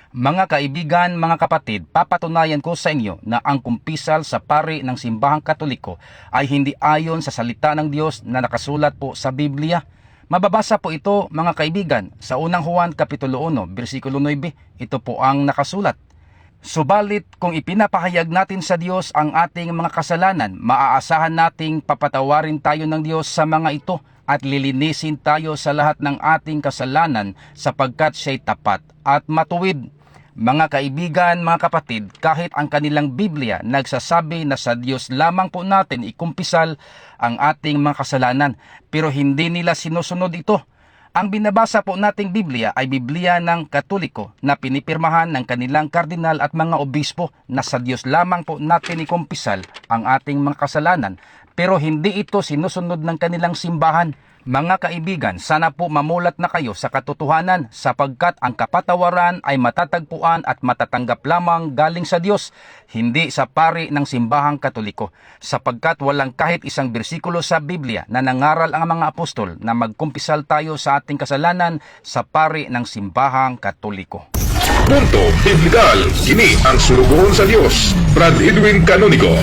Mga kaibigan, mga kapatid, papatunayan ko sa inyo na ang kumpisal sa pari ng simbahang Katoliko ay hindi ayon sa salita ng Diyos na nakasulat po sa Biblia. Mababasa po ito, mga kaibigan, sa unang Juan Kapitulo 1, versikulo 9. Ito po ang nakasulat. Subalit kung ipinapahayag natin sa Diyos ang ating mga kasalanan, maaasahan nating papatawarin tayo ng Diyos sa mga ito at lilinisin tayo sa lahat ng ating kasalanan sapagkat siya'y tapat at matuwid. Mga kaibigan, mga kapatid, kahit ang kanilang Biblia nagsasabi na sa Diyos lamang po natin ikumpisal ang ating mga kasalanan, pero hindi nila sinusunod ito. Ang binabasa po nating Biblia ay Biblia ng Katoliko na pinipirmahan ng kanilang kardinal at mga obispo na sa Diyos lamang po natin ikumpisal ang ating mga kasalanan, pero hindi ito sinusunod ng kanilang simbahan. Mga kaibigan, sana po mamulat na kayo sa katotohanan sapagkat ang kapatawaran ay matatagpuan at matatanggap lamang galing sa Diyos, hindi sa pari ng simbahang Katoliko, sapagkat walang kahit isang bersikulo sa Biblia na nangaral ang mga apostol na magkumpisal tayo sa ating kasalanan sa pari ng simbahang Katoliko. Punto Biblikal, kini ang sulugohon sa Dios. Brad Edwin Canonico.